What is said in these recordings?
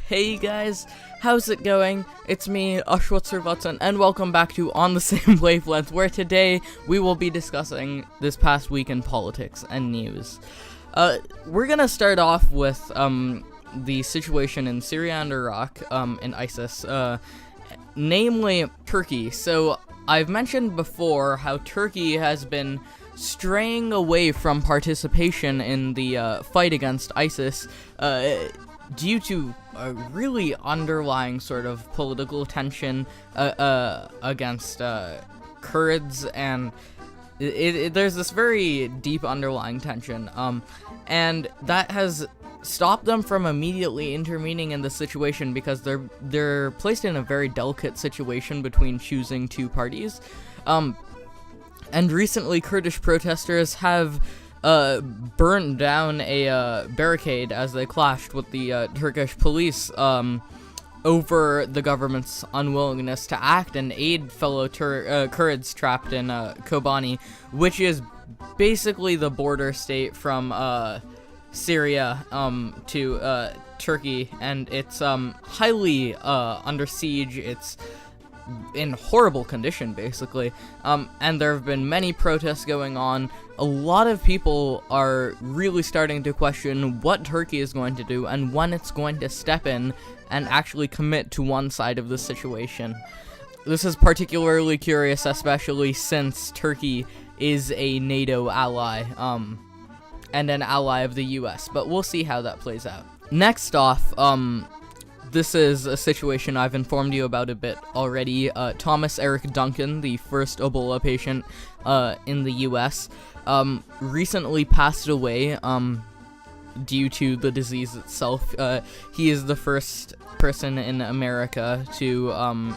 Hey guys, how's it going? It's me, Ashwath Srivatsan, and welcome back to On the Same Wavelength, where today we will be discussing this past week in politics and news. We're gonna start off with the situation in Syria and Iraq, in ISIS, namely Turkey. So I've mentioned before how Turkey has been straying away from participation in the fight against ISIS due to a really underlying sort of political tension against Kurds, and there's this very deep underlying tension, and that has stopped them from immediately intervening in the situation because they're placed in a very delicate situation between choosing two parties. And recently, Kurdish protesters have burned down a barricade as they clashed with the Turkish police over the government's unwillingness to act and aid fellow Kurds trapped in Kobani, which is basically the border state from Syria to Turkey, and it's highly under siege. It's in horrible condition, basically, and there have been many protests going on. A lot of people are really starting to question what Turkey is going to do and when it's going to step in and actually commit to one side of the situation. This is particularly curious, especially since Turkey is a NATO ally, and an ally of the US, but we'll see how that plays out. Next off, this is a situation I've informed you about a bit already. Thomas Eric Duncan, the first Ebola patient in the US, recently passed away due to the disease itself. He is the first person in America to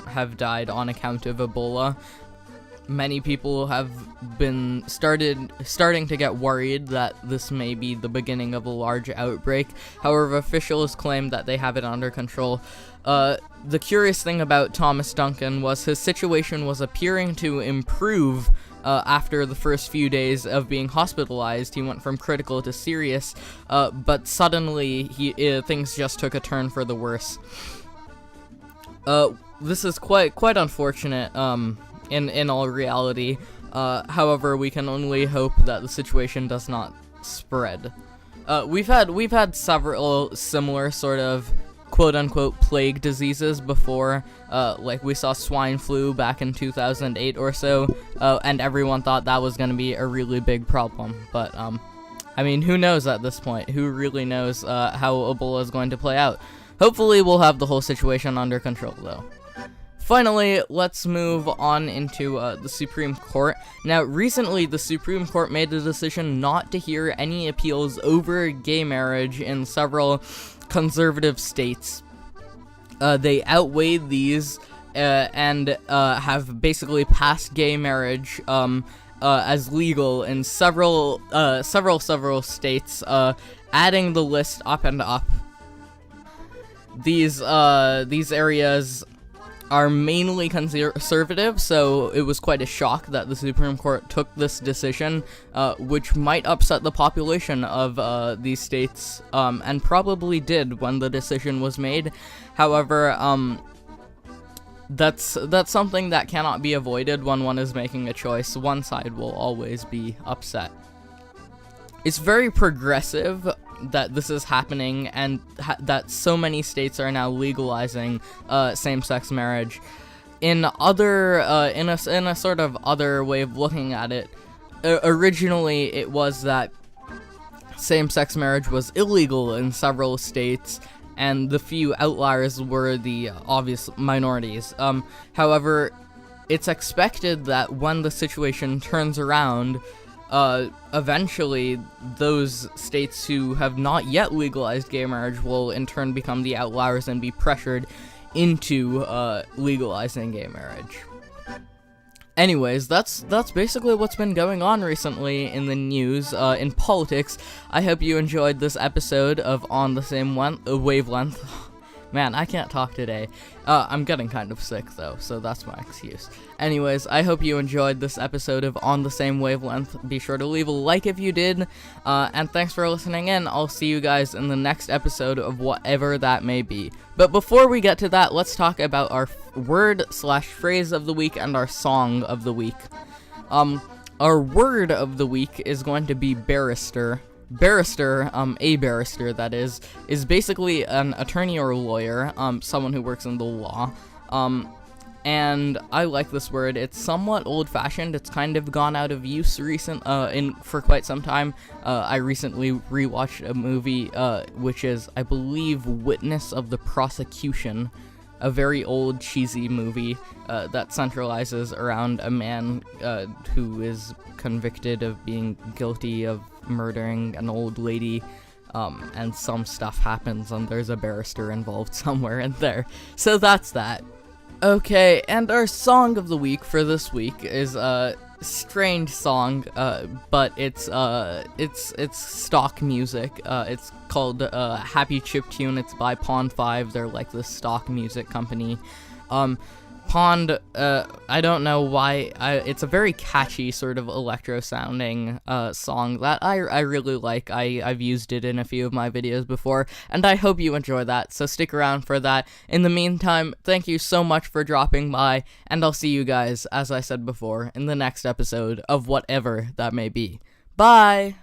have died on account of Ebola. Many people have been starting to get worried that this may be the beginning of a large outbreak. However, officials claim that they have it under control. The curious thing about Thomas Duncan was his situation was appearing to improve after the first few days of being hospitalized. He went from critical to serious, but suddenly things just took a turn for the worse. This is quite unfortunate. In all reality, however, we can only hope that the situation does not spread. We've had several similar sort of quote-unquote plague diseases before, like we saw swine flu back in 2008 or so, and everyone thought that was going to be a really big problem, but I mean, who knows at this point? Who really knows how Ebola is going to play out? Hopefully we'll have the whole situation under control, though. Finally, let's move on into the Supreme Court. Now, recently, the Supreme Court made the decision not to hear any appeals over gay marriage in several conservative states. They outweighed these and have basically passed gay marriage as legal in several states, adding the list up and up. These areas are mainly conservative, so it was quite a shock that the Supreme Court took this decision, which might upset the population of these states, and probably did when the decision was made. However, that's something that cannot be avoided when one is making a choice. One side will always be upset. It's very progressive that this is happening, and that so many states are now legalizing same-sex marriage. In a sort of other way of looking at it, originally it was that same-sex marriage was illegal in several states, and the few outliers were the obvious minorities. However, it's expected that when the situation turns around, eventually those states who have not yet legalized gay marriage will in turn become the outliers and be pressured into legalizing gay marriage. Anyways, that's basically what's been going on recently in the news, in politics. I hope you enjoyed this episode of On the Same Wavelength. Man, I can't talk today. I'm getting kind of sick, though, so that's my excuse. Anyways, I hope you enjoyed this episode of On the Same Wavelength. Be sure to leave a like if you did, and thanks for listening in. I'll see you guys in the next episode of whatever that may be. But before we get to that, let's talk about our word/phrase of the week and our song of the week. Our word of the week is going to be barrister. Barrister, a barrister that is basically an attorney or a lawyer, someone who works in the law, and I like this word. It's somewhat old-fashioned. It's kind of gone out of use for quite some time. I recently rewatched a movie, which is, I believe, Witness of the Prosecution, a very old, cheesy movie that centralizes around a man who is convicted of being guilty of murdering an old lady, and some stuff happens, and there's a barrister involved somewhere in there. So that's that. Okay, and our song of the week for this week is a strange song, but it's stock music. It's called Happy Chiptune. It's by Pond 5. They're like the stock music company. Pond, I don't know why, it's a very catchy sort of electro-sounding song that I really like. I've used it in a few of my videos before, and I hope you enjoy that, so stick around for that. In the meantime, thank you so much for dropping by, and I'll see you guys, as I said before, in the next episode of whatever that may be. Bye!